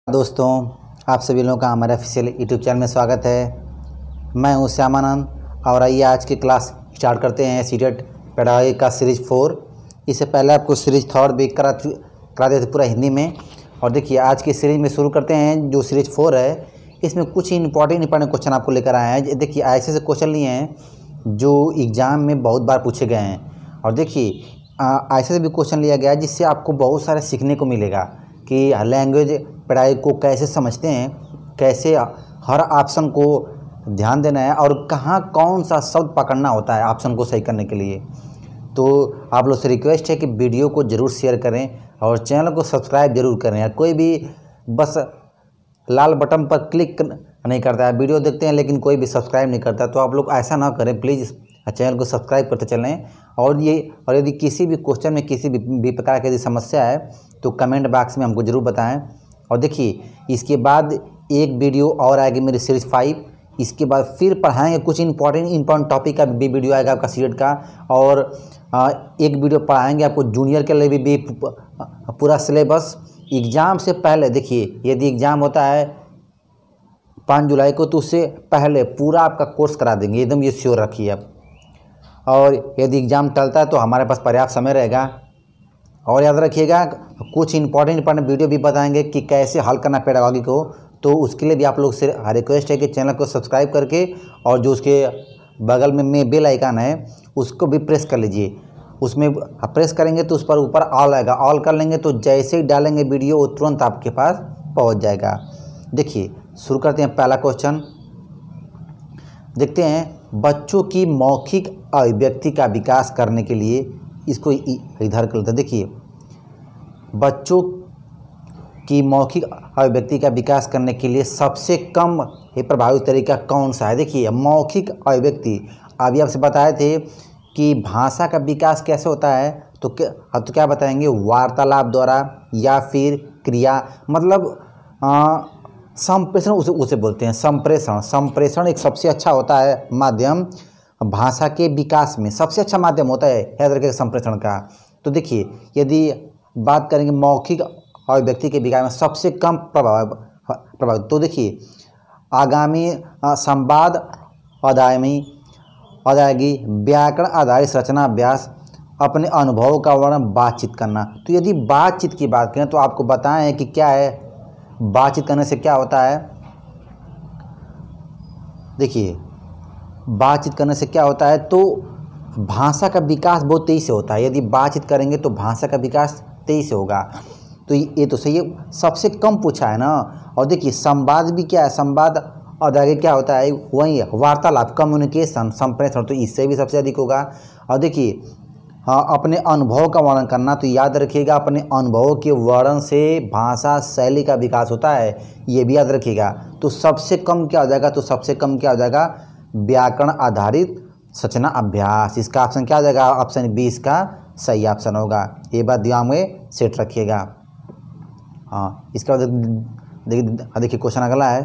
दोस्तों, आप सभी लोगों का हमारे ऑफिशियल यूट्यूब चैनल में स्वागत है। मैं हूं श्यामानंद और आइए आज की क्लास स्टार्ट करते हैं। सीटेट पेडागोजी का सीरीज 4। इससे पहले आपको सीरीज 3 भी करा देते पूरा हिंदी में। और देखिए आज की सीरीज में शुरू करते हैं। जो सीरीज 4 है इसमें कुछ इंपॉर्टेंट क्वेश्चन आपको लेकर आए हैं। देखिए ऐसे क्वेश्चन लिए हैं जो एग्ज़ाम में बहुत बार पूछे गए हैं। और देखिए ऐसे भी क्वेश्चन लिया गया है जिससे आपको बहुत सारा सीखने को मिलेगा कि लैंग्वेज पढ़ाई को कैसे समझते हैं, कैसे हर ऑप्शन को ध्यान देना है और कहाँ कौन सा शब्द पकड़ना होता है ऑप्शन को सही करने के लिए। तो आप लोग से रिक्वेस्ट है कि वीडियो को ज़रूर शेयर करें और चैनल को सब्सक्राइब जरूर करें। कोई भी बस लाल बटन पर क्लिक नहीं करता है, वीडियो देखते हैं लेकिन कोई भी सब्सक्राइब नहीं करता। तो आप लोग ऐसा ना करें, प्लीज़ चैनल को सब्सक्राइब करते चलें। और यदि किसी भी क्वेश्चन में किसी भी प्रकार की यदि समस्या है तो कमेंट बॉक्स में हमको ज़रूर बताएं। और देखिए इसके बाद एक वीडियो और आएगी मेरी सीरीज 5। इसके बाद फिर पढ़ाएंगे कुछ इंपॉर्टेंट टॉपिक का भी वीडियो आएगा आपका सीटेट का। और एक वीडियो पढ़ाएंगे आपको जूनियर के लिए भी पूरा सिलेबस। एग्ज़ाम से पहले देखिए यदि एग्ज़ाम होता है 5 जुलाई को तो उससे पहले पूरा आपका कोर्स करा देंगे, एकदम ये श्योर रखिए आप। और यदि एग्ज़ाम टलता है तो हमारे पास पर्याप्त समय रहेगा। और याद रखिएगा कुछ इंपॉर्टेंट वीडियो भी बताएंगे कि कैसे हल करना पेडागोजी को। तो उसके लिए भी आप लोग से रिक्वेस्ट है कि चैनल को सब्सक्राइब करके और जो उसके बगल में बेल आइकन है उसको भी प्रेस कर लीजिए। उसमें प्रेस करेंगे तो उस पर ऊपर ऑल आएगा, ऑल कर लेंगे तो जैसे ही डालेंगे वीडियो वो तुरंत आपके पास पहुंच जाएगा। देखिए शुरू करते हैं। पहला क्वेश्चन देखते हैं। बच्चों की मौखिक अभिव्यक्ति का विकास करने के लिए, इसको इधर कर लेते हैं। देखिए बच्चों की मौखिक अभिव्यक्ति का विकास करने के लिए सबसे कम प्रभावी तरीका कौन सा है। देखिए मौखिक अभिव्यक्ति अभी आपसे बताए थे कि भाषा का विकास कैसे होता है। तो क्या बताएंगे, वार्तालाप द्वारा या फिर क्रिया, मतलब संप्रेषण उसे बोलते हैं। संप्रेषण एक सबसे अच्छा होता है माध्यम भाषा के विकास में, सबसे अच्छा माध्यम होता है याद रखिएगा संप्रेषण का। तो देखिए यदि बात करेंगे मौखिक अभिव्यक्ति के विकास में सबसे कम प्रभाव तो देखिए आगामी संवाद अदायगी, व्याकरण आधारित रचना अभ्यास, अपने अनुभव का वर्णन, बातचीत करना। तो यदि बातचीत की बात करें तो आपको बताएं कि क्या है, बातचीत करने से क्या होता है। देखिए बातचीत करने से क्या होता है तो भाषा का विकास बहुत तेज़ी से होता है। यदि बातचीत करेंगे तो भाषा का विकास तेज़ी से होगा। तो ये तो सही है, सबसे कम पूछा है ना। और देखिए संवाद भी क्या है, संवाद और आगे क्या होता है, वही वार्तालाप, कम्युनिकेशन, संप्रेषण, तो इससे भी सबसे अधिक होगा। और देखिए हाँ अपने अनुभव का वर्णन करना, तो याद रखिएगा अपने अनुभव के वर्णन से भाषा शैली का विकास होता है, ये भी याद रखिएगा। तो सबसे कम क्या हो जाएगा, तो सबसे कम क्या हो जाएगा, व्याकरण आधारित रचना अभ्यास। इसका ऑप्शन क्या हो जाएगा, ऑप्शन 20 का सही ऑप्शन होगा। ये बात दिमाग में सेट रखिएगा। हाँ इसके बाद देखिए क्वेश्चन अगला है।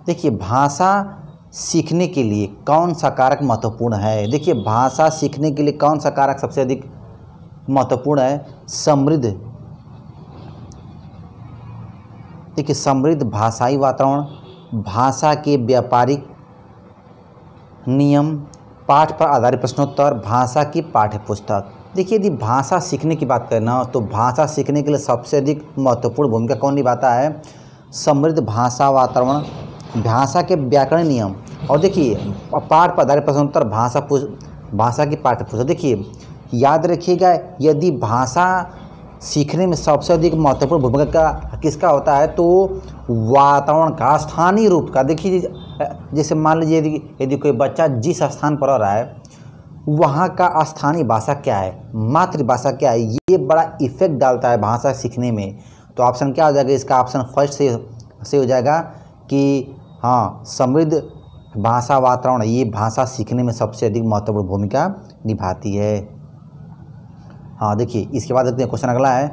देखिए भाषा सीखने के लिए कौन सा कारक महत्वपूर्ण है। देखिए भाषा सीखने के लिए कौन सा कारक सबसे अधिक महत्वपूर्ण है, समृद्ध। देखिए समृद्ध भाषाई वातावरण, भाषा के व्यापारिक नियम, पाठ पर आधारित प्रश्नोत्तर, भाषा की पाठ्य पुस्तक। देखिए यदि भाषा सीखने की बात करें ना तो भाषा सीखने के लिए सबसे अधिक महत्वपूर्ण भूमिका कौन निभाता है, समृद्ध भाषा वातावरण, भाषा के व्याकरण नियम, और देखिए पाठ पर आधारित प्रश्नोत्तर, भाषा की पाठ्य पुस्तक। देखिए याद रखिएगा यदि भाषा सीखने में सबसे अधिक महत्वपूर्ण भूमिका किसका होता है तो वातावरण का, स्थानीय रूप का। देखिए जैसे मान लीजिए यदि कोई बच्चा जिस स्थान पर रह रहा है वहाँ का स्थानीय भाषा क्या है, मातृभाषा क्या है, ये बड़ा इफेक्ट डालता है भाषा सीखने में। तो ऑप्शन क्या हो जाएगा, इसका ऑप्शन फर्स्ट से हो जाएगा कि हाँ समृद्ध भाषा वातावरण, ये भाषा सीखने में सबसे अधिक महत्वपूर्ण भूमिका निभाती है। हाँ देखिए इसके बाद देखते हैं क्वेश्चन अगला है।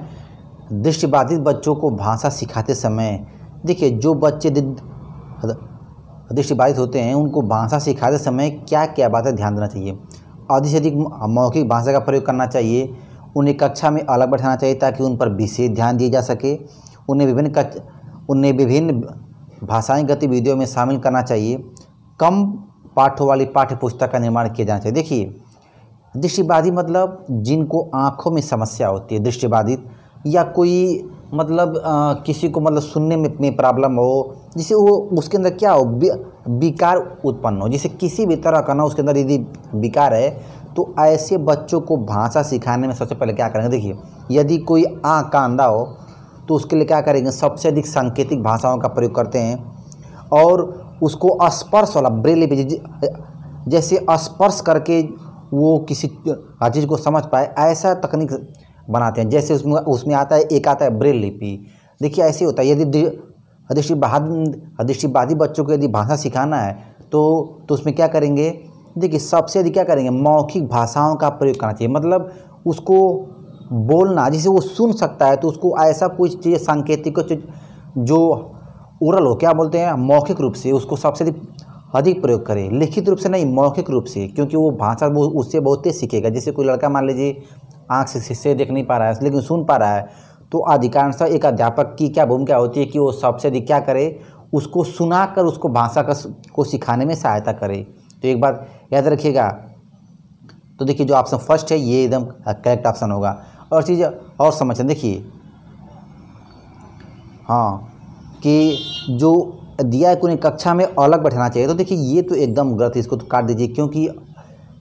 दृष्टिबाधित बच्चों को भाषा सिखाते समय, देखिए जो बच्चे दृष्टिबाधित होते हैं उनको भाषा सिखाते समय क्या क्या बातें ध्यान देना चाहिए। अधिक से अधिक मौखिक भाषा का प्रयोग करना चाहिए, उन्हें कक्षा में अलग बैठाना चाहिए ताकि उन पर विशेष ध्यान दिया जा सके। उन्हें विभिन्न भाषाई गतिविधियों में शामिल करना चाहिए। कम पाठों वाली पाठ्य पुस्तक का निर्माण किया जाना चाहिए। देखिए, दृष्टिबाधित मतलब जिनको आँखों में समस्या होती है, दृष्टिबाधित, या कोई मतलब किसी को मतलब सुनने में प्रॉब्लम हो, जिसे वो उसके अंदर क्या हो, विकार उत्पन्न हो, जिसे किसी भी तरह का ना उसके अंदर यदि विकार है, तो ऐसे बच्चों को भाषा सिखाने में सबसे पहले क्या करेंगे। देखिए, यदि कोई आँख का अंधा हो तो उसके लिए क्या करेंगे, सबसे अधिक सांकेतिक भाषाओं का प्रयोग करते हैं, और उसको स्पर्श वाला ब्रेल लिपि, जैसे स्पर्श करके वो किसी चीज़ को समझ पाए, ऐसा तकनीक बनाते हैं। जैसे उसमें आता है ब्रेल लिपि। देखिए, ऐसे होता है। यदि दृष्टिबाधित बच्चों को यदि भाषा सिखाना है तो उसमें क्या करेंगे, देखिए सबसे अधिक क्या करेंगे, मौखिक भाषाओं का प्रयोग करना चाहिए। मतलब उसको बोलना, जिसे वो सुन सकता है, तो उसको ऐसा कुछ चीज़ सांकेतिक जो ओरल हो, क्या बोलते हैं, मौखिक रूप से उसको सबसे अधिक प्रयोग करें। लिखित रूप से नहीं, मौखिक रूप से, क्योंकि वो भाषा वो उससे बहुत तेज सीखेगा। जैसे कोई लड़का मान लीजिए आँख से देख नहीं पा रहा है लेकिन सुन पा रहा है, तो अधिकांशतः एक अध्यापक की क्या भूमिका होती है कि वो सबसे अधिक क्या करे, उसको सुनाकर उसको भाषा को सिखाने में सहायता करे। तो एक बात याद रखिएगा। तो देखिए, जो ऑप्शन फर्स्ट है ये एकदम करेक्ट ऑप्शन होगा। और चीज़ और समझें, देखिए हाँ, कि जो दिया है कि उन्हें कक्षा में अलग बैठाना चाहिए, तो देखिए ये तो एकदम गलत है, इसको तो काट दीजिए, क्योंकि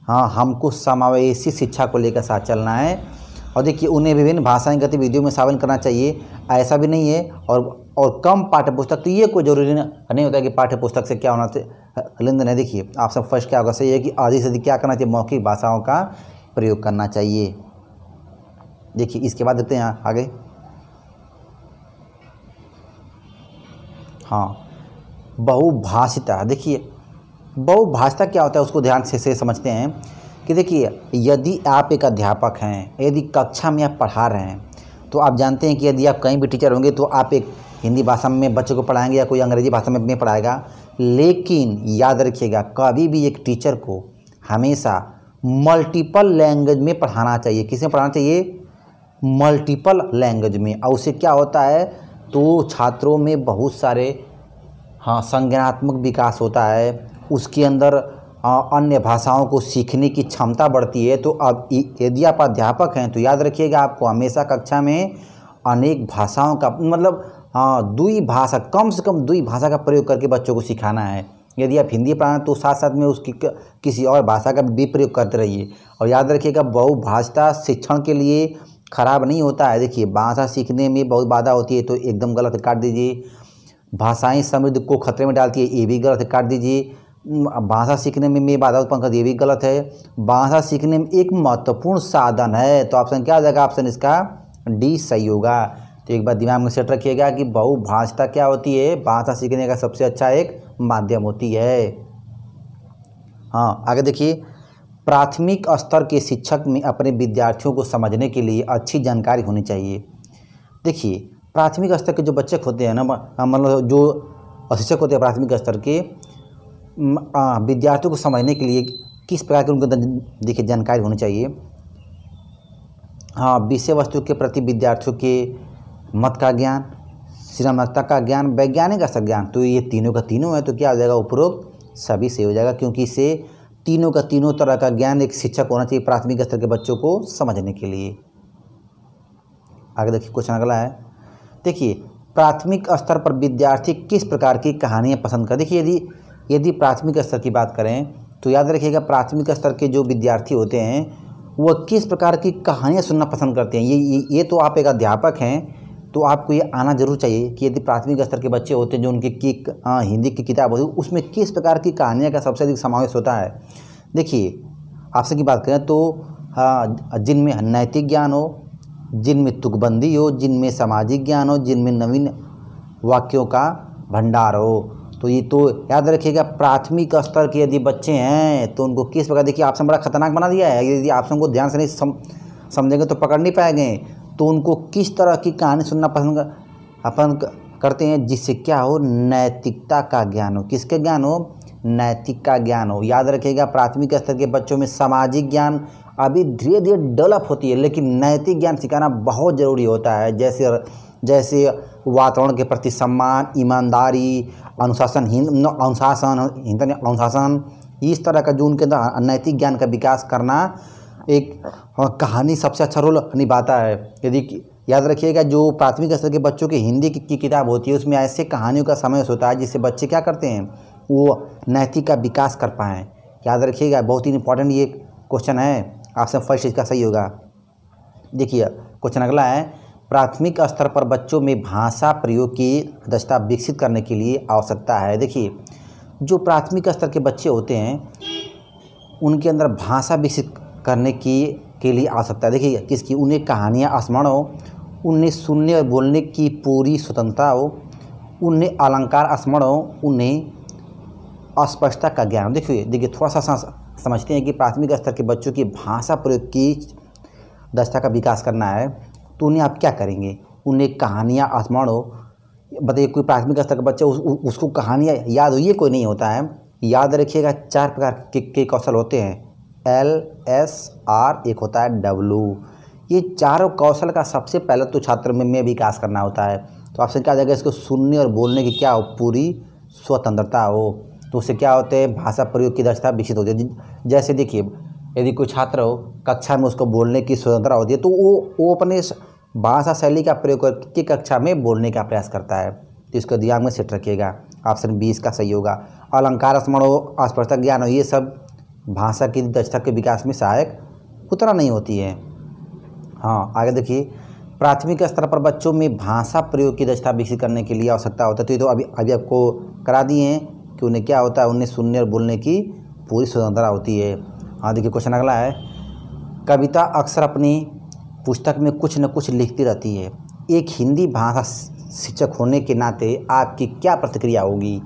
हाँ, हमको समावेशी शिक्षा को लेकर साथ चलना है। और देखिए, उन्हें विभिन्न भाषाई गतिविधियों में शामिल करना चाहिए, ऐसा भी नहीं है। और कम पाठ्य पुस्तक, तो ये कोई जरूरी नहीं होता है कि पाठ्य पुस्तक से क्या होना चाहिए, लेन देन है। देखिए, आप सब फर्स्ट क्या होगा, सही है कि अधिक से अधिक क्या करना चाहिए, मौखिक भाषाओं का प्रयोग करना चाहिए। देखिए, इसके बाद देखते हैं आगे। हाँ, बहुभाषिता। देखिए, बहुभाषिता क्या होता है उसको ध्यान से समझते हैं कि देखिए, यदि आप एक अध्यापक हैं, यदि कक्षा में आप पढ़ा रहे हैं, तो आप जानते हैं कि यदि आप कहीं भी टीचर होंगे तो आप एक हिंदी भाषा में बच्चों को पढ़ाएंगे या कोई अंग्रेजी भाषा में पढ़ाएगा। लेकिन याद रखिएगा, कभी भी एक टीचर को हमेशा मल्टीपल लैंग्वेज में पढ़ाना चाहिए। किस में पढ़ाना चाहिए, मल्टीपल लैंग्वेज में। और उससे क्या होता है, तो छात्रों में बहुत सारे संज्ञानात्मक विकास होता है, उसके अंदर अन्य भाषाओं को सीखने की क्षमता बढ़ती है। तो अब यदि आप अध्यापक हैं तो याद रखिएगा, आपको हमेशा कक्षा में अनेक भाषाओं का मतलब दुई भाषा, कम से कम दुई भाषा का प्रयोग करके बच्चों को सिखाना है। यदि आप हिंदी पढ़ाएं तो साथ साथ में उसकी किसी और भाषा का भी प्रयोग करते रहिए। और याद रखिएगा, बहुभाषिता शिक्षण के लिए खराब नहीं होता है। देखिए, भाषा सीखने में बहुत बाधा होती है, तो एकदम गलत है, काट दीजिए। भाषाएं समृद्धि को खतरे में डालती है, ये भी गलत है, काट दीजिए। भाषा सीखने में बाधा उत्पन्न करती है, ये भी गलत है। भाषा सीखने में एक महत्वपूर्ण साधन है, तो ऑप्शन क्या हो जाएगा, ऑप्शन इसका डी सही होगा। तो एक बार दिमाग में सेट रखिएगा कि बहुभाषिता क्या होती है, भाषा सीखने का सबसे अच्छा एक माध्यम होती है। हाँ, आगे देखिए, प्राथमिक स्तर के शिक्षक में अपने विद्यार्थियों को समझने के लिए अच्छी जानकारी होनी चाहिए। देखिए, प्राथमिक स्तर के जो बच्चे होते हैं ना, मतलब जो शिक्षक होते हैं प्राथमिक स्तर के, विद्यार्थियों को समझने के लिए किस प्रकार की उनको देखिए जानकारी होनी चाहिए। हाँ, विषय वस्तु के प्रति विद्यार्थियों के मत का ज्ञान, श्रमता का ज्ञान, वैज्ञानिक स्तर ज्ञान, तो ये तीनों का तीनों है, तो क्या हो जाएगा, उपरोक्त सभी से हो जाएगा, क्योंकि इसे तीनों का तीनों तरह का ज्ञान एक शिक्षक होना चाहिए प्राथमिक स्तर के बच्चों को समझने के लिए। आगे देखिए, क्वेश्चन अगला है। देखिए, प्राथमिक स्तर पर विद्यार्थी किस प्रकार की कहानियाँ पसंद करते। देखिए, यदि प्राथमिक स्तर की बात करें तो याद रखिएगा, प्राथमिक स्तर के जो विद्यार्थी होते हैं वह किस प्रकार की कहानियाँ सुनना पसंद करते हैं। ये तो आप एक अध्यापक हैं तो आपको ये आना जरूर चाहिए कि यदि प्राथमिक स्तर के बच्चे होते हैं जो उनकी हिंदी की किताब होती है, उसमें किस प्रकार की कहानियाँ का सबसे अधिक समावेश होता है। देखिए, आपसे की बात करें तो जिनमें नैतिक ज्ञान हो, जिनमें तुकबंदी हो, जिनमें सामाजिक ज्ञान हो, जिनमें नवीन वाक्यों का भंडार हो। तो ये तो याद रखिएगा, प्राथमिक स्तर के यदि बच्चे हैं तो उनको किस प्रकार, देखिए ऑप्शन बड़ा खतरनाक बना दिया है, यदि ऑप्शन को ध्यान से नहीं समझेंगे तो पकड़ नहीं पाएंगे। तो उनको किस तरह की कहानी सुनना पसंद करते हैं, जिससे क्या हो, नैतिकता का ज्ञान हो। किसका ज्ञान हो, नैतिक का ज्ञान हो। याद रखिएगा, प्राथमिक स्तर के बच्चों में सामाजिक ज्ञान अभी धीरे धीरे डेवलप होती है, लेकिन नैतिक ज्ञान सिखाना बहुत ज़रूरी होता है। जैसे जैसे वातावरण के प्रति सम्मान, ईमानदारी, अनुशासन, इस तरह का जो उनके अंदर नैतिक ज्ञान का विकास करना एक कहानी सबसे अच्छा रोल निभाता है। यदि याद रखिएगा, जो प्राथमिक स्तर के बच्चों की हिंदी की किताब होती है उसमें ऐसे कहानियों का समावेश होता है जिससे बच्चे क्या करते हैं, वो नैतिक का विकास कर पाएँ। याद रखिएगा, बहुत ही इंपॉर्टेंट ये क्वेश्चन है, ऑप्शन फर्स्ट इसका सही होगा। देखिए क्वेश्चन अगला है, प्राथमिक स्तर पर बच्चों में भाषा प्रयोग की दक्षता विकसित करने के लिए आवश्यकता है। देखिए जो प्राथमिक स्तर के बच्चे होते हैं उनके अंदर भाषा विकसित करने के लिए आवश्यकता है। देखिए किसकी, उन्हें कहानियाँ स्मरण हो, उन्हें सुनने और बोलने की पूरी स्वतंत्रता हो, उन्हें अलंकार स्मरण हो, उन्हें अस्पष्टता का ज्ञान। देखिए थोड़ा सा समझते हैं कि प्राथमिक स्तर के बच्चों की भाषा प्रयोग की दक्षता का विकास करना है तो उन्हें आप क्या करेंगे, उन्हें कहानियाँ स्मरण हो। बताइए कोई प्राथमिक स्तर का बच्चा उसको कहानियाँ याद हो, ये कोई नहीं होता है। याद रखिएगा 4 प्रकार के कौशल होते हैं, LSR, एक होता है W। ये चारों कौशल का सबसे पहले तो छात्र में विकास करना होता है। तो ऑप्शन क्या आ जाएगा, इसको सुनने और बोलने की क्या हो, पूरी स्वतंत्रता हो। तो उससे क्या होते हैं, भाषा प्रयोग की दक्षता विकसित होती है। जैसे देखिए यदि कोई छात्र हो कक्षा में, उसको बोलने की स्वतंत्रता होती है तो वो अपने भाषा शैली का प्रयोग करके कक्षा में बोलने का प्रयास करता है। तो इसको दिमाग में सेट रखिएगा, ऑप्शन 20 का सही होगा। अलंकार स्मरण हो, अस्पष्टता ज्ञान हो, ये सब भाषा की दक्षता के विकास में सहायक उतना नहीं होती है। हाँ आगे देखिए, प्राथमिक स्तर पर बच्चों में भाषा प्रयोग की दक्षता विकसित करने के लिए आवश्यकता होता है। तो ये तो अभी आपको करा दिए हैं कि उन्हें क्या होता है, उन्हें सुनने और बोलने की पूरी स्वतंत्रता होती है। हाँ देखिए क्वेश्चन अगला है, कविता अक्सर अपनी पुस्तक में कुछ न कुछ लिखती रहती है। एक हिंदी भाषा शिक्षक होने के नाते आपकी क्या प्रतिक्रिया होगी।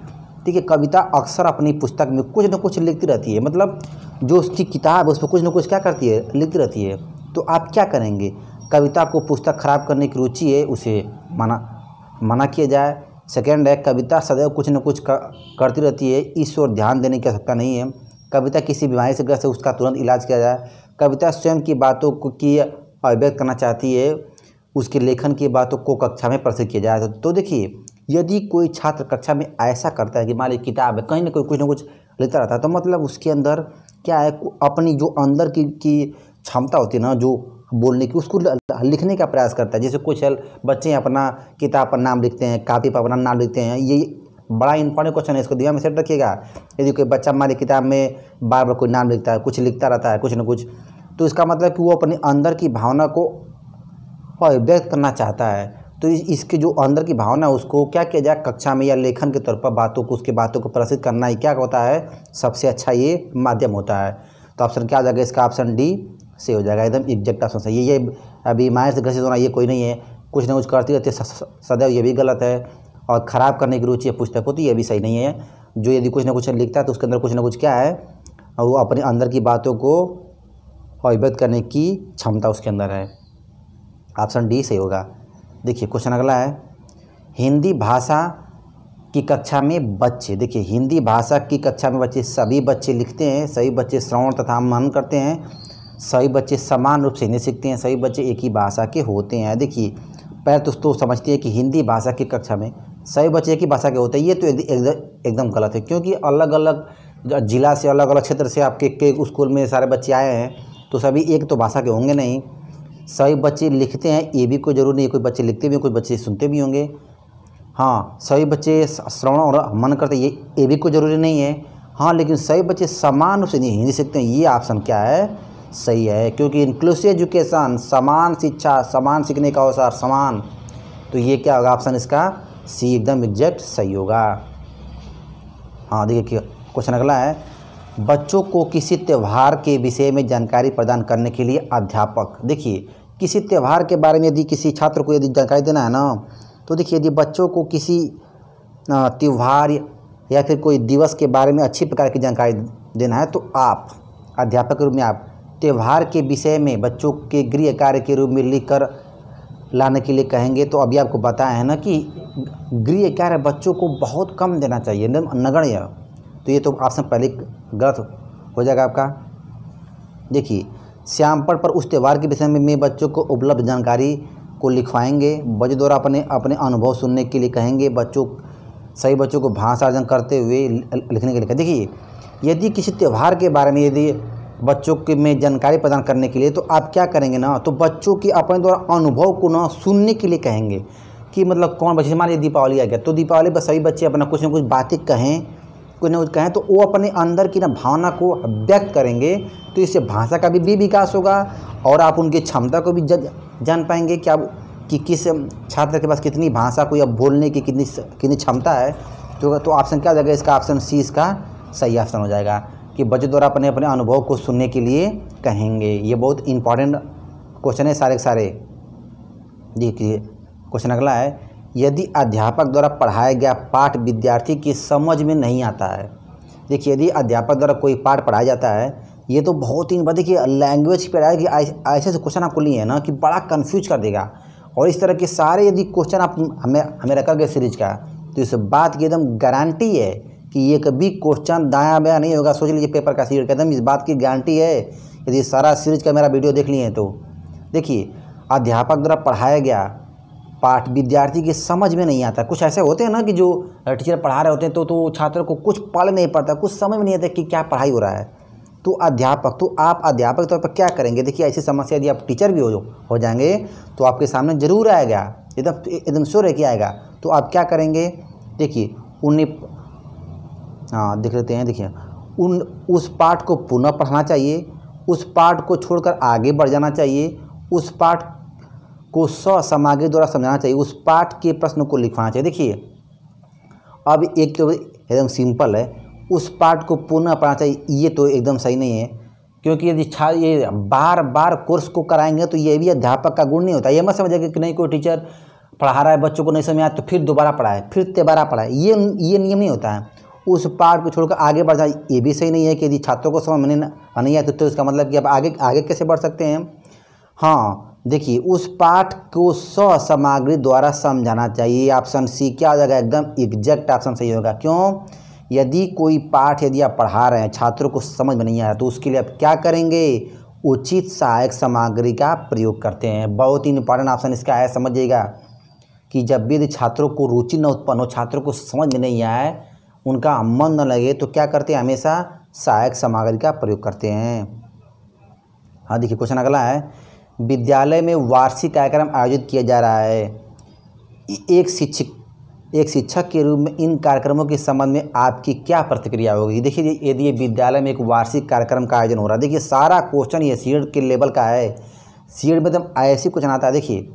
देखिए कविता अक्सर अपनी पुस्तक में कुछ न कुछ लिखती रहती है, मतलब जो उसकी किताब है उस पर कुछ न कुछ क्या करती है, लिखती रहती है। तो आप क्या करेंगे, कविता को पुस्तक खराब करने की रुचि है, उसे मना किया जाए। सेकेंड है, कविता सदैव कुछ न कुछ करती रहती है, इस ओर ध्यान देने की आवश्यकता नहीं है। कविता किसी बीमारी से ग्रस्त है, उसका तुरंत इलाज किया जाए। कविता स्वयं की बातों की अभिव्यक्त करना चाहती है, उसके लेखन की बातों को कक्षा में प्रस्तुत किया जाए। तो देखिए यदि कोई छात्र कक्षा में ऐसा करता है कि मान लीजिए किताब है, कहीं ना कुछ न कुछ लिखता रहता है, तो मतलब उसके अंदर क्या है, अपनी जो अंदर की क्षमता होती है ना, जो बोलने की, उसको लिखने का प्रयास करता है। जैसे कुछ बच्चे अपना किताब पर नाम लिखते हैं, कापी पर अपना नाम लिखते हैं, ये बड़ा इंपॉर्टेंट क्वेश्चन है, इसको दिमाग में सेट रखिएगा। यदि कोई बच्चा हमारी किताब में बार बार कोई नाम लिखता है, कुछ लिखता रहता है कुछ न कुछ, तो इसका मतलब कि वो अपने अंदर की भावना को व्यक्त करना चाहता है। तो इसके जो अंदर की भावना है उसको क्या किया जाए, कक्षा में या लेखन के तौर पर उसके बातों को प्रस्तुत करना ही क्या होता है, सबसे अच्छा ये माध्यम होता है। तो ऑप्शन क्या आ जाएगा इसका, ऑप्शन डी से हो जाएगा, एकदम एग्जैक्ट ऑप्शन सही है। ये अभी मायर से ग्रसित होना ये कोई नहीं है, कुछ ना कुछ करती रहती है सदैव, ये भी गलत है। और ख़राब करने की रुचि है पुस्तक को, तो ये भी सही नहीं है। जो यदि कुछ ना कुछ लिखता है तो उसके अंदर कुछ ना कुछ क्या है, और वो अपने अंदर की बातों को अभिव्यक्त करने की क्षमता उसके अंदर है। ऑप्शन डी सही होगा। देखिए क्वेश्चन अगला है, हिंदी भाषा की कक्षा में बच्चे, देखिए हिंदी भाषा की कक्षा में बच्चे, सभी बच्चे लिखते हैं, सभी बच्चे श्रवण तथा मनन करते हैं, सभी बच्चे समान रूप से हिंदी सीखते हैं, सभी बच्चे एक ही भाषा के होते हैं। देखिए पहले तो समझते हैं कि हिंदी भाषा की कक्षा में सभी बच्चे एक ही भाषा के होते हैं, ये तो एकदम गलत है, क्योंकि अलग अलग जिला से, अलग अलग क्षेत्र से आपके स्कूल में सारे बच्चे आए हैं, तो सभी एक तो भाषा के होंगे नहीं। सभी बच्चे लिखते हैं, ये भी कोई ज़रूरी नहीं है, कोई बच्चे लिखते भी हैं, कुछ बच्चे सुनते भी होंगे। हाँ सभी बच्चे श्रवण और मनन करते हैं, ये भी कोई ज़रूरी नहीं है। हाँ लेकिन सभी बच्चे समान रूप से हिंदी सीखते हैं, ये ऑप्शन क्या है, सही है, क्योंकि इंक्लूसिव एजुकेशन, समान शिक्षा, समान सीखने का अवसर, समान, तो ये क्या होगा, ऑप्शन इसका सी एकदम एग्जैक्ट सही होगा। हाँ देखिए क्वेश्चन अगला है, बच्चों को किसी त्यौहार के विषय में जानकारी प्रदान करने के लिए अध्यापक, देखिए किसी त्यौहार के बारे में यदि किसी छात्र को यदि जानकारी देना है ना, तो देखिए यदि बच्चों को किसी त्यौहार या फिर कोई दिवस के बारे में अच्छी प्रकार की जानकारी देना है, तो आप अध्यापक के रूप में आप त्यौहार के विषय में बच्चों के गृह कार्य के रूप में लिख कर लाने के लिए कहेंगे। तो अभी आपको बताया है ना कि गृह कार्य बच्चों को बहुत कम देना चाहिए, नगण्य, तो ये तो ऑप्शन पहले गलत हो जाएगा आपका। देखिए श्यामपट पर उस त्यौहार के विषय में बच्चों को उपलब्ध जानकारी को लिखवाएंगे, बच्चों द्वारा अपने अपने अनुभव सुनने के लिए कहेंगे, सभी बच्चों को भाषा अर्जन करते हुए लिखने के लिए। देखिए, यदि किसी त्यौहार के बारे में यदि बच्चों के में जानकारी प्रदान करने के लिए, तो आप क्या करेंगे ना, तो बच्चों की अपने द्वारा अनुभव को ना सुनने के लिए कहेंगे कि मतलब कौन बच्चे, मान लीजिए दीपावली आ गया तो दीपावली पर सभी बच्चे अपना कुछ ना कुछ बातें कहें, कुछ ना कुछ कहें, तो वो अपने अंदर की ना भावना को व्यक्त करेंगे। तो इससे भाषा का भी विकास होगा और आप उनकी क्षमता को भी जान पाएंगे कि किस छात्र के पास कितनी भाषा को या बोलने की कितनी क्षमता है। तो ऑप्शन क्या हो जाएगा इसका? ऑप्शन सी इसका सही ऑप्शन हो जाएगा कि बच्चों द्वारा अपने अपने अनुभव को सुनने के लिए कहेंगे। ये बहुत इंपॉर्टेंट क्वेश्चन है सारे के सारे। देखिए क्वेश्चन अगला है, यदि अध्यापक द्वारा पढ़ाया गया पाठ विद्यार्थी की समझ में नहीं आता है। देखिए, यदि अध्यापक द्वारा कोई पाठ पढ़ाया जाता है, ये तो बहुत ही देखिए लैंग्वेज पे है कि ऐसे क्वेश्चन आपको लिए हैं ना कि बड़ा कंफ्यूज कर देगा। और इस तरह के सारे यदि क्वेश्चन आप हमें रखा गया सीरीज का, तो इस बात की एकदम गारंटी है कि ये कभी क्वेश्चन दायां बायां नहीं होगा। सोच लीजिए पेपर का सीरीज का, एकदम इस बात की गारंटी है यदि सारा सीरीज का मेरा वीडियो देख लिए तो। देखिए, अध्यापक द्वारा पढ़ाया गया पाठ विद्यार्थी की समझ में नहीं आता। कुछ ऐसे होते हैं ना कि जो टीचर पढ़ा रहे होते हैं तो छात्रों को कुछ पढ़ नहीं पड़ता, कुछ समझ में नहीं आता कि क्या पढ़ाई हो रहा है। तो आप अध्यापक तौर पर क्या करेंगे? देखिए, ऐसी समस्या यदि आप टीचर भी हो जाएंगे तो आपके सामने ज़रूर आएगा, एकदम श्योर है कि आएगा। तो आप क्या करेंगे? देखिए देख लेते हैं। देखिए, उस पाठ को पुनः पढ़ना चाहिए, उस पाठ को छोड़कर आगे बढ़ जाना चाहिए, उस पाठ को सामग्री द्वारा समझाना चाहिए, उस पाठ के प्रश्न को लिखवाना चाहिए। देखिए, अब एक तो एकदम सिंपल है, उस पाठ को पुनः पढ़ना चाहिए, ये तो एकदम सही नहीं है, क्योंकि यदि ये बार बार कोर्स को कराएंगे तो ये भी अध्यापक का गुण नहीं होता। ये मत समझिए कि नहीं कोई टीचर पढ़ा रहा है, बच्चों को नहीं समझ आया तो फिर दोबारा पढ़ाए, फिर तिबारा पढ़ाए, ये नियम नहीं होता है। उस पाठ को छोड़कर आगे बढ़ जाए, ये भी सही नहीं है कि यदि छात्रों को समझ में नहीं आया तो इसका मतलब कि अब आगे कैसे बढ़ सकते हैं। हाँ, देखिए, उस पाठ को सामग्री द्वारा समझाना चाहिए। ऑप्शन सी क्या हो जाएगा? एकदम एग्जैक्ट ऑप्शन सही होगा। क्यों? यदि कोई पाठ यदि आप पढ़ा रहे हैं, छात्रों को समझ में नहीं आया, तो उसके लिए आप क्या करेंगे? उचित सहायक सामग्री का प्रयोग करते हैं। बहुत ही इंपॉर्टेंट ऑप्शन इसका है, समझिएगा कि जब भी यदि छात्रों को रुचि न उत्पन्न हो, छात्रों को समझ में नहीं आए, उनका मन न लगे, तो क्या करते हैं? हमेशा सहायक सामग्री का प्रयोग करते हैं। हाँ, देखिए क्वेश्चन अगला है, विद्यालय में वार्षिक कार्यक्रम आयोजित किया जा रहा है। एक शिक्षक के रूप में इन कार्यक्रमों के संबंध में आपकी क्या प्रतिक्रिया होगी? देखिए, यदि ये विद्यालय में एक वार्षिक कार्यक्रम का आयोजन हो रहा है, देखिए सारा क्वेश्चन ये सीएड के लेवल का है। सीएड में एकदम ऐसे क्वेश्चन आता है। देखिए,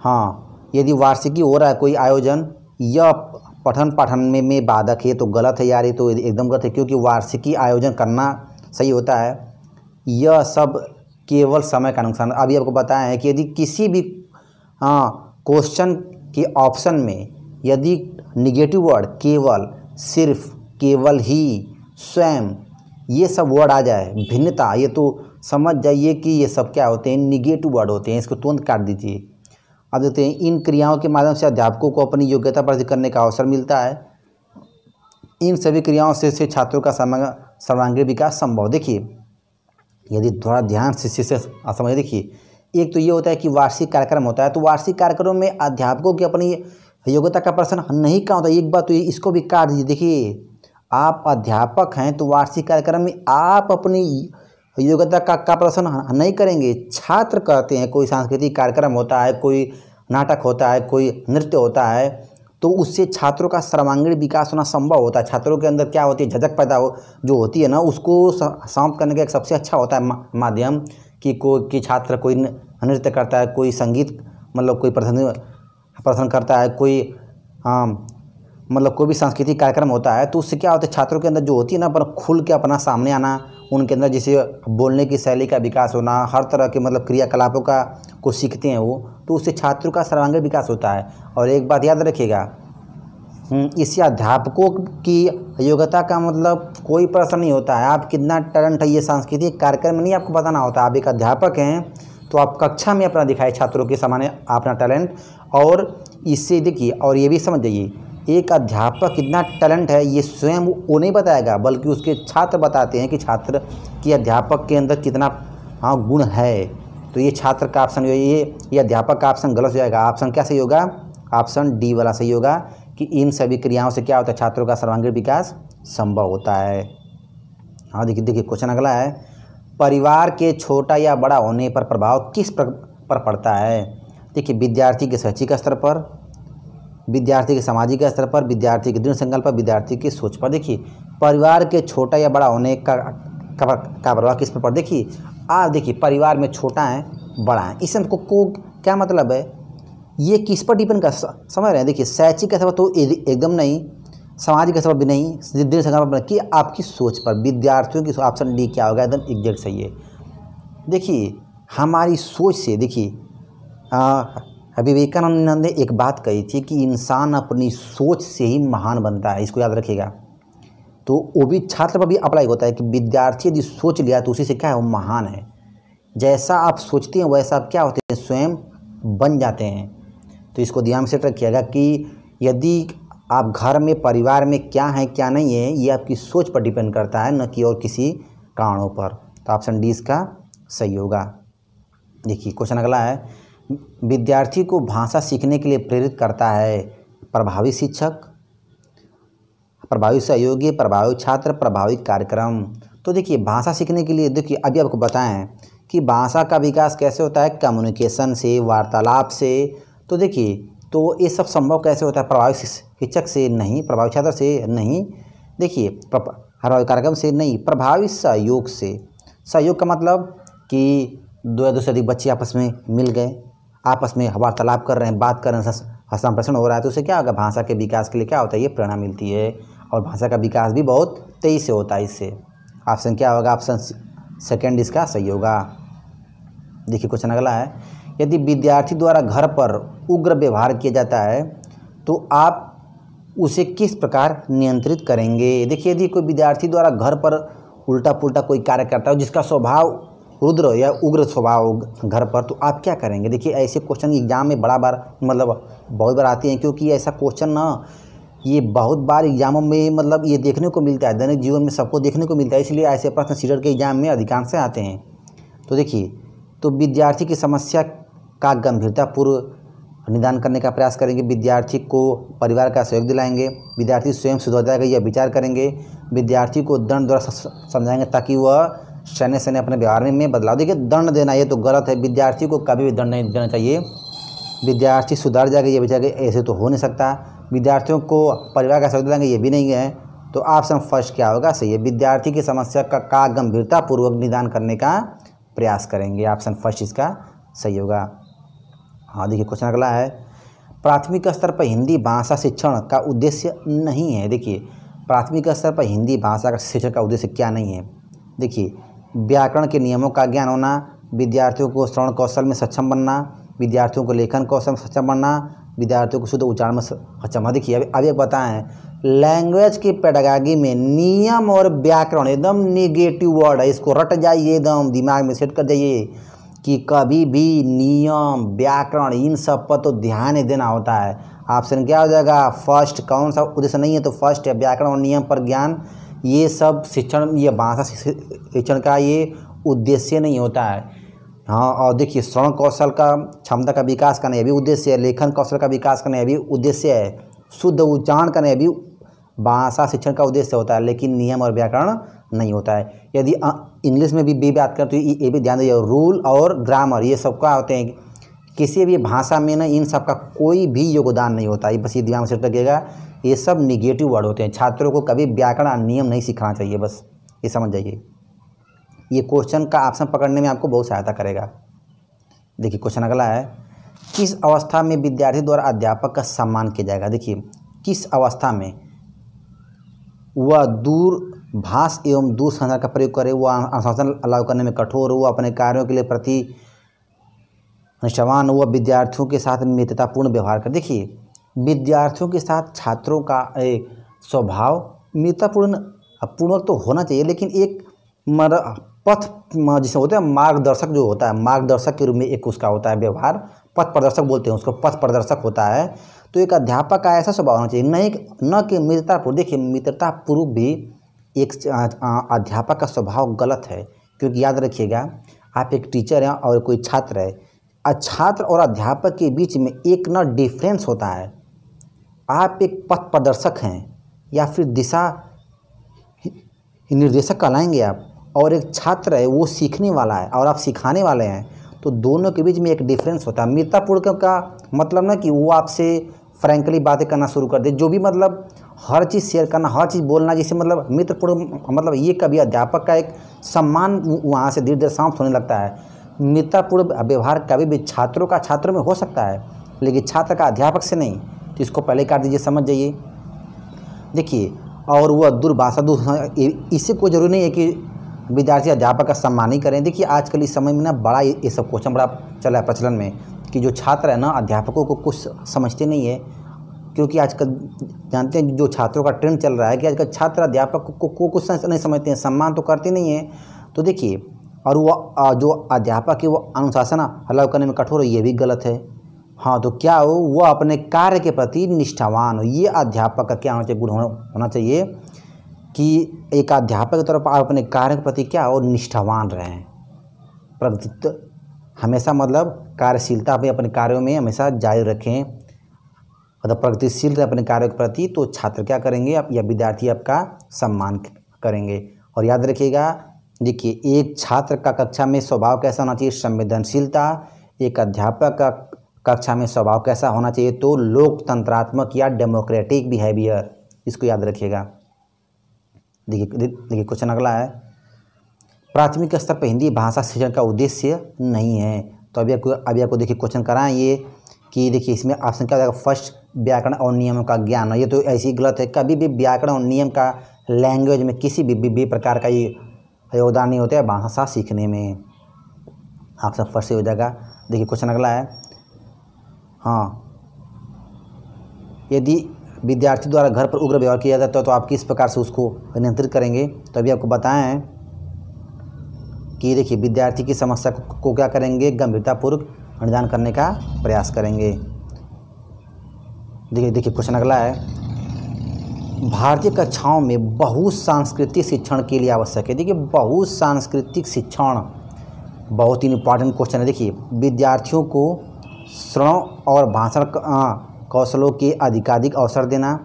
हाँ, यदि वार्षिकी हो रहा है कोई आयोजन, यह पठन पाठन में बाधक है तो गलत है यार, ये तो एकदम गलत है, क्योंकि वार्षिकी आयोजन करना सही होता है। यह सब केवल समय का नुकसान। अभी आपको बताया है कि यदि किसी भी क्वेश्चन के ऑप्शन में यदि निगेटिव वर्ड केवल, सिर्फ, केवल ही, स्वयं, ये सब वर्ड आ जाए, भिन्नता, ये तो समझ जाइए कि ये सब क्या होते हैं? निगेटिव वर्ड होते हैं। इसको तुरंत काट दीजिए। अब देखते हैं, इन क्रियाओं के माध्यम से अध्यापकों को अपनी योग्यता प्रदर्शित करने का अवसर मिलता है। इन सभी क्रियाओं से छात्रों का सर्वांगीण विकास संभव। देखिए, यदि थोड़ा ध्यान से समझिए, देखिए, एक तो ये होता है कि वार्षिक कार्यक्रम होता है, तो वार्षिक कार्यक्रम में अध्यापकों की अपनी योग्यता का प्रश्न नहीं कहाँ होता। एक बात तो इसको भी काट दीजिए। देखिए, आप अध्यापक हैं तो वार्षिक कार्यक्रम में आप अपनी योग्यता का प्रश्न नहीं करेंगे, छात्र करते हैं। कोई सांस्कृतिक कार्यक्रम होता है, कोई नाटक होता है, कोई नृत्य होता है, तो उससे छात्रों का सर्वांगीण विकास होना संभव होता है। छात्रों के अंदर क्या होती है? झझक पैदा जो होती है ना, उसको शांत करने का एक सबसे अच्छा होता है माध्यम कि छात्र कोई नृत्य करता है, कोई संगीत मतलब कोई प्रदर्शन करता है, कोई मतलब कोई भी सांस्कृतिक कार्यक्रम होता है, तो उससे क्या होता है? छात्रों के अंदर जो होती है ना, पर खुल के अपना सामने आना, उनके अंदर जैसे बोलने की शैली का विकास होना, हर तरह के मतलब क्रियाकलापों को सीखते हैं वो, तो उससे छात्रों का सर्वांगीण विकास होता है। और एक बात याद रखिएगा, इससे अध्यापकों की योग्यता का मतलब कोई प्रश्न नहीं होता है। आप कितना टैलेंट है ये सांस्कृतिक कार्यक्रम में नहीं आपको बताना होता। आप एक अध्यापक हैं तो आप कक्षा में अपना दिखाए छात्रों के सामने अपना टैलेंट। और इससे देखिए, और ये भी समझ जाइए, एक अध्यापक कितना टैलेंट है ये स्वयं वो नहीं बताएगा, बल्कि उसके छात्र बताते हैं कि छात्र की अध्यापक के अंदर कितना गुण है। तो ये छात्र का ऑप्शन ये अध्यापक का ऑप्शन गलत हो जाएगा। ऑप्शन क्या सही होगा? ऑप्शन डी वाला सही होगा कि इन सभी क्रियाओं से क्या होता है? छात्रों का सर्वांगीण विकास संभव होता है। हाँ देखिए क्वेश्चन अगला है, परिवार के छोटा या बड़ा होने पर प्रभाव किस पर पड़ता है? देखिए विद्यार्थी के शैक्षिक स्तर पर, विद्यार्थी के सामाजिक स्तर पर, विद्यार्थी के दृढ़ संकल्प पर, विद्यार्थी की सोच पर। देखिए परिवार के छोटा या बड़ा होने का प्रभाव किस पर? देखिए आप देखिए परिवार में छोटा है बड़ा है, इससे हमको क्या मतलब है? ये किस पर डिपेंड कर समझ रहे हैं? देखिए शैक्षिक का सबब तो एकदम नहीं, सामाजिक का सबब भी नहीं, दृढ़ संकल्प पर कि आपकी सोच पर। विद्यार्थियों की ऑप्शन डी क्या होगा? एकदम एग्जैक्ट सही है। देखिए हमारी सोच से, देखिए विवेकानंद ने एक बात कही थी कि इंसान अपनी सोच से ही महान बनता है, इसको याद रखिएगा। तो वो भी छात्र पर भी अप्लाई होता है कि विद्यार्थी यदि सोच लिया तो उसी से क्या है? वो महान है। जैसा आप सोचते हैं वैसा आप क्या होते हैं? स्वयं बन जाते हैं। तो इसको ध्यान से रखिएगा कि यदि आप घर में परिवार में क्या है क्या नहीं है, ये आपकी सोच पर डिपेंड करता है, न कि और किसी कारणों पर। तो ऑप्शन डी इसका सही होगा। देखिए क्वेश्चन अगला है, विद्यार्थी को भाषा सीखने के लिए प्रेरित करता है प्रभावी शिक्षक, प्रभावी सहयोगी, प्रभावी छात्र, प्रभावी कार्यक्रम। तो देखिए भाषा सीखने के लिए, देखिए अभी आपको बताएं कि भाषा का विकास कैसे होता है? कम्युनिकेशन से, वार्तालाप से। तो देखिए तो ये सब संभव कैसे होता है? प्रभावी शिक्षक से नहीं, प्रभावी छात्र से नहीं, देखिए प्रभावी कार्यक्रम से नहीं, प्रभावी सहयोग से। सहयोग का मतलब कि दो या दो से अधिक बच्चे आपस में मिल गए, आपस में वार्तालाप कर रहे हैं, बात कर रहे हैं, हस्तांतरण प्रश्न हो रहा है, तो उससे क्या होगा? भाषा के विकास के लिए क्या होता है? ये प्रेरणा मिलती है और भाषा का विकास भी बहुत तेजी से होता है इससे। ऑप्शन क्या होगा? ऑप्शन सेकेंड इसका सही होगा। देखिए क्वेश्चन अगला है, यदि विद्यार्थी द्वारा घर पर उग्र व्यवहार किया जाता है तो आप उसे किस प्रकार नियंत्रित करेंगे? देखिए यदि कोई विद्यार्थी द्वारा घर पर उल्टा पुल्टा कोई कार्य करता है जिसका स्वभाव रुद्र या उग्र स्वभाव घर पर, तो आप क्या करेंगे? देखिए ऐसे क्वेश्चन एग्जाम में बहुत बार आते हैं, क्योंकि ऐसा क्वेश्चन ना ये बहुत बार एग्जामों में ये देखने को मिलता है, दैनिक जीवन में सबको देखने को मिलता है, इसलिए ऐसे प्रश्न सीटेट के एग्जाम में अधिकांश से आते हैं। तो देखिए तो विद्यार्थी की समस्या का गंभीरतापूर्व निदान करने का प्रयास करेंगे, विद्यार्थी को परिवार का सहयोग दिलाएंगे, विद्यार्थी स्वयं सुधर जाएगा यह विचार करेंगे, विद्यार्थी को दंड द्वारा समझाएंगे ताकि वह शनि अपने व्यवहार में बदलाव। देखिए दंड देना ये तो गलत है, विद्यार्थी को कभी भी दंड नहीं देना चाहिए। विद्यार्थी सुधर जाएगा ये विचार, ऐसे तो हो नहीं सकता। विद्यार्थियों को परिवार का सहयोग दिलाएंगे, ये भी नहीं है। तो ऑप्शन फर्स्ट क्या होगा? सही है, विद्यार्थी की समस्या का गंभीरतापूर्वक निदान करने का प्रयास करेंगे। ऑप्शन फर्स्ट इसका सही होगा। हाँ देखिए क्वेश्चन अगला है, प्राथमिक स्तर पर हिंदी भाषा शिक्षण का उद्देश्य नहीं है। देखिए प्राथमिक स्तर पर हिंदी भाषा का शिक्षण का उद्देश्य क्या नहीं है? देखिए व्याकरण के नियमों का ज्ञान होना, विद्यार्थियों को श्रवण कौशल में सक्षम बनना, विद्यार्थियों को लेखन कौशल में सक्षम बनना, विद्यार्थियों को शुद्ध उच्चारण में सक्षम। देखिए अभी एक बताएं, लैंग्वेज की पेडागॉजी में नियम और व्याकरण एकदम नेगेटिव वर्ड है, इसको रट जाइए, एकदम दिमाग में सेट कर जाइए कि कभी भी नियम व्याकरण इन सब पर तो ध्यान देना होता है। ऑप्शन क्या हो जाएगा? फर्स्ट। कौन सा उद्देश्य नहीं है? तो फर्स्ट है, व्याकरण और नियम पर ज्ञान। ये सब शिक्षण, ये भाषा शिक्षण का ये उद्देश्य नहीं होता है। हाँ और देखिए श्रवण कौशल का क्षमता का विकास करना यह भी उद्देश्य है, लेखन कौशल का विकास करना यह भी उद्देश्य है, शुद्ध उच्चारण करना यह भी भाषा शिक्षण का उद्देश्य होता है, लेकिन नियम और व्याकरण नहीं होता है। यदि इंग्लिश में भी बात करें तो ये भी ध्यान दीजिए, रूल और ग्रामर ये सब क्या होते हैं? किसी भी भाषा में ना इन सब का कोई भी योगदान नहीं होता है, बस ये दिमाग में सेट रखिएगा। ये सब निगेटिव वर्ड होते हैं, छात्रों को कभी व्याकरण नियम नहीं सिखाना चाहिए, बस ये समझ जाइए। ये क्वेश्चन का ऑप्शन पकड़ने में आपको बहुत सहायता करेगा। देखिए क्वेश्चन अगला है, किस अवस्था में विद्यार्थी द्वारा अध्यापक का सम्मान किया जाएगा? देखिए किस अवस्था में वह दूरभाष एवं दूर संचार का प्रयोग करे, वह अनुशासन लागू करने में कठोर हो, अपने कार्यों के लिए प्रति निष्ठावान हो, विद्यार्थियों के साथ मित्रतापूर्ण व्यवहार कर। देखिए विद्यार्थियों के साथ छात्रों का स्वभाव मित्रतापूर्ण तो होना चाहिए, लेकिन एक पथ जिसे होता है मार्गदर्शक जो होता है, मार्गदर्शक के रूप में एक उसका होता है व्यवहार, पथ प्रदर्शक बोलते हैं उसको, पथ प्रदर्शक होता है। तो एक अध्यापक का ऐसा स्वभाव होना चाहिए, न कि मित्रतापूर्व। देखिए मित्रतापूर्व भी एक अध्यापक का स्वभाव गलत है, क्योंकि याद रखिएगा आप एक टीचर हैं और कोई छात्र है, छात्र और अध्यापक के बीच में एक ना डिफरेंस होता है। आप एक पथ प्रदर्शक हैं या फिर दिशा निर्देशक कहलाएंगे आप, और एक छात्र है वो सीखने वाला है और आप सिखाने वाले हैं, तो दोनों के बीच में एक डिफरेंस होता है। मित्रतापूर्ण का मतलब ना कि वो आपसे फ्रैंकली बातें करना शुरू कर दे, जो भी मतलब हर चीज़ शेयर करना, हर चीज़ बोलना, जिसे मतलब मित्रपूर्ण मतलब ये कभी अध्यापक का एक सम्मान वहाँ से धीरे धीरे शांत होने लगता है। मित्रपूर्ण व्यवहार कभी भी छात्रों का छात्रों में हो सकता है, लेकिन छात्र का अध्यापक से नहीं। तो इसको पहले काट दीजिए, समझ जाइए। देखिए, और वह दुर्भाषा इससे कोई ज़रूरी नहीं है कि विद्यार्थी अध्यापक का सम्मान ही करें। देखिए, आजकल इस समय में ना बड़ा ये सब क्वेश्चन बड़ा चला है प्रचलन में कि जो छात्र है ना अध्यापकों को कुछ समझते नहीं है, क्योंकि आजकल जानते हैं जो छात्रों का ट्रेंड चल रहा है कि आजकल छात्र अध्यापक को कुछ नहीं समझते हैं, सम्मान तो करते नहीं हैं। तो देखिए, और वो जो अध्यापक है वो अनुशासन अलग करने में कठोर है, ये भी गलत है। हाँ, तो क्या हो, वो अपने कार्य के प्रति निष्ठावान हो। ये अध्यापक का क्या होना चाहिए, गुण होना चाहिए कि एक अध्यापक की तरफ आप अपने कार्य के प्रति क्या हो, निष्ठावान रहें। प्रगतित्व हमेशा मतलब कार्यशीलता अपने कार्यों में हमेशा जारी रखें, मतलब प्रगतिशील रहे अपने कार्यों के प्रति, तो छात्र क्या करेंगे या विद्यार्थी आपका सम्मान करेंगे। और याद रखिएगा, देखिए, एक छात्र का कक्षा में स्वभाव कैसा होना चाहिए, संवेदनशीलता। एक अध्यापक का कक्षा में स्वभाव कैसा होना चाहिए, तो लोकतंत्रात्मक या डेमोक्रेटिक बिहेवियर। इसको याद रखिएगा। देखिए क्वेश्चन अगला है, प्राथमिक स्तर पर हिंदी भाषा शिक्षण का उद्देश्य नहीं है। तो अभी आपको देखिए क्वेश्चन कराएं ये कि देखिए इसमें ऑप्शन क्या हो जाएगा, फर्स्ट व्याकरण और नियमों का ज्ञान। ये तो ऐसी गलत है, कभी भी व्याकरण और नियम का लैंग्वेज में किसी भी प्रकार का ये योगदान नहीं होता है भाषा सीखने में। ऑप्शन फर्स्ट से हो जाएगा। देखिए क्वेश्चन अगला है, हाँ, यदि विद्यार्थी द्वारा घर पर उग्र व्यवहार किया जाता है तो आप किस प्रकार से उसको नियंत्रित करेंगे। तो अभी आपको बताएं कि देखिए विद्यार्थी की समस्या को क्या करेंगे, गंभीरतापूर्वक निदान करने का प्रयास करेंगे। देखिए क्वेश्चन अगला है, भारतीय कक्षाओं में बहुसांस्कृतिक शिक्षण के लिए आवश्यक है। देखिए, बहुसांस्कृतिक शिक्षण बहुत ही इंपॉर्टेंट क्वेश्चन है। देखिए, विद्यार्थियों को श्रवण और भाषण कौशलों के अधिकाधिक अवसर देना,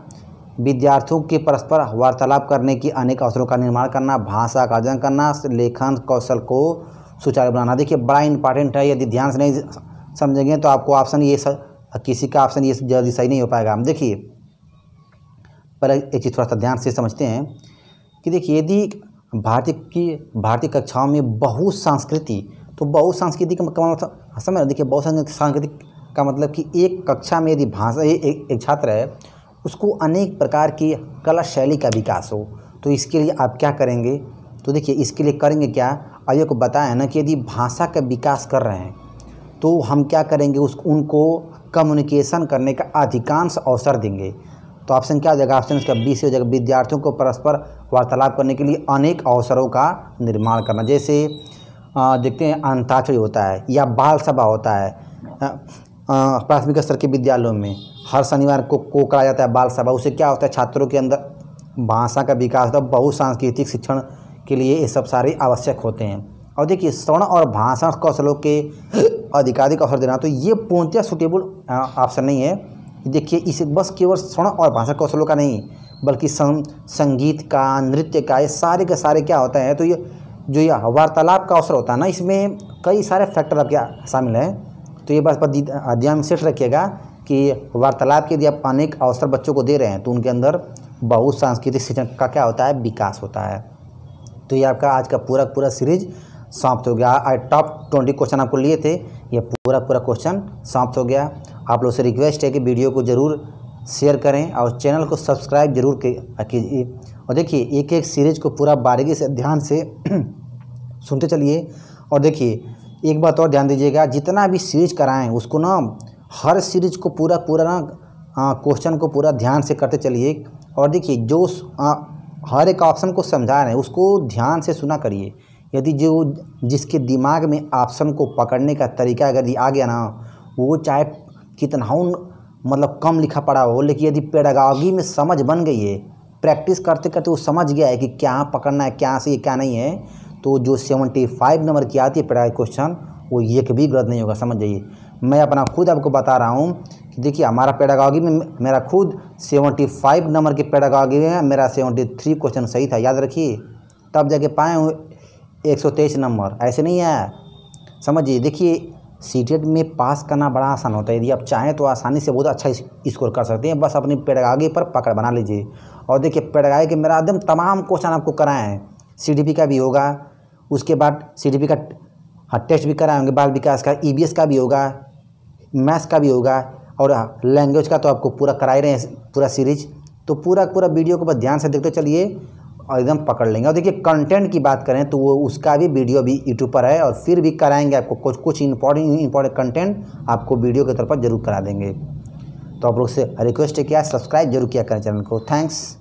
विद्यार्थियों के परस्पर वार्तालाप करने की अनेक अवसरों का निर्माण करना, भाषा का अर्जन करना, लेखन कौशल को सुचारू बनाना। देखिए, बड़ा इंपॉर्टेंट है, यदि ध्यान से नहीं समझेंगे तो आपको ऑप्शन ये किसी का ऑप्शन ये जल्दी सही नहीं हो पाएगा। हम देखिए पर एक चीज़ थोड़ा सा ध्यान से समझते हैं कि देखिए, यदि भारतीय कक्षाओं में बहुसांस्कृति, तो बहुसांस्कृति का मतलब समझ, देखिए बहुसांस्कृतिक का मतलब कि एक कक्षा में यदि भाषा एक छात्र है उसको अनेक प्रकार की कला शैली का विकास हो, तो इसके लिए आप क्या करेंगे। तो देखिए इसके लिए करेंगे क्या, अभी को बताया ना कि यदि भाषा का विकास कर रहे हैं तो हम क्या करेंगे, उनको कम्युनिकेशन करने का अधिकांश अवसर देंगे। तो ऑप्शन क्या हो जाएगा, ऑप्शन इसका बी से हो जाएगा, विद्यार्थियों को परस्पर वार्तालाप करने के लिए अनेक अवसरों का निर्माण करना। जैसे देखते हैं अंताक्षरी होता है या बाल सभा होता है, प्राथमिक स्तर के विद्यालयों में हर शनिवार को कराया जाता है बाल सभा। उससे क्या होता है, छात्रों के अंदर भाषा का विकास होता है। बहुसांस्कृतिक शिक्षण के लिए ये सब सारे आवश्यक होते हैं। और देखिए, श्रवण और भाषण कौशलों के अधिकाधिक अवसर देना, तो ये पूर्णतः सुटेबल ऑप्शन नहीं है। देखिए, इसे बस केवल श्रवण और भाषा कौशलों का नहीं बल्कि संगीत का, नृत्य का, ये सारे के सारे क्या होता है, तो ये जो ये वार्तालाप का अवसर होता है ना, इसमें कई सारे फैक्टर आपके शामिल हैं। तो ये बस ध्यान में सेट रखिएगा कि वार्तालाप के यदि आप अनेक अवसर बच्चों को दे रहे हैं तो उनके अंदर बहुसांस्कृतिक शिक्षण का क्या होता है, विकास होता है। तो ये आपका आज का पूरा सीरीज समाप्त हो गया। टॉप 20 क्वेश्चन आपको लिए थे, ये पूरा क्वेश्चन समाप्त हो गया। आप लोग से रिक्वेस्ट है कि वीडियो को ज़रूर शेयर करें और चैनल को सब्सक्राइब जरूर कीजिए। और देखिए, एक एक सीरीज को पूरा बारीकी से ध्यान से सुनते चलिए। और देखिए, एक बात और ध्यान दीजिएगा, जितना भी सीरीज कराएं उसको ना हर सीरीज को पूरा ना क्वेश्चन को पूरा ध्यान से करते चलिए। और देखिए, जो हर एक ऑप्शन को समझा रहे हैं उसको ध्यान से सुना करिए। यदि जिसके दिमाग में ऑप्शन को पकड़ने का तरीका अगर आ गया ना, वो चाहे कितना मतलब कम लिखा पड़ा हो, लेकिन यदि पेडागॉजी में समझ बन गई है, प्रैक्टिस करते करते वो समझ गया है कि क्या पकड़ना है, क्या सही क्या नहीं है, तो जो 75 नंबर की आती है पेडागॉजी क्वेश्चन वो एक भी गलत नहीं होगा, समझ जाइए। मैं अपना खुद आपको बता रहा हूँ कि देखिए हमारा पेडागॉजी में मेरा खुद 75 नंबर के पेडागॉजी में मेरा 73 क्वेश्चन सही था, याद रखिए, तब जाके पाए हूँ 123 नंबर, ऐसे नहीं है, समझिए। देखिए सीटेट में पास करना बड़ा आसान होता है, यदि आप चाहें तो आसानी से बहुत अच्छा स्कोर कर सकते हैं, बस अपनी पेडागॉजी पर पकड़ बना लीजिए। और देखिए पेडागॉजी के मेरा एकदम तमाम क्वेश्चन आपको कराए हैं, CDP का भी होगा, उसके बाद CDP का टेस्ट भी कराए होंगे, बाल विकास का, EVS का भी होगा, मैथ्स का भी होगा, और लैंग्वेज का तो आपको पूरा करा ही रहे हैं पूरा सीरीज। तो पूरा वीडियो को बस ध्यान से देखते चलिए और एकदम पकड़ लेंगे। और देखिए कंटेंट की बात करें तो वो उसका भी वीडियो भी यूट्यूब पर है, और फिर भी कराएंगे आपको कुछ इंपॉर्टेंट कंटेंट आपको वीडियो के तौर पर जरूर करा देंगे। तो आप लोग से रिक्वेस्ट है क्या, सब्सक्राइब जरूर किया करें चैनल को। थैंक्स।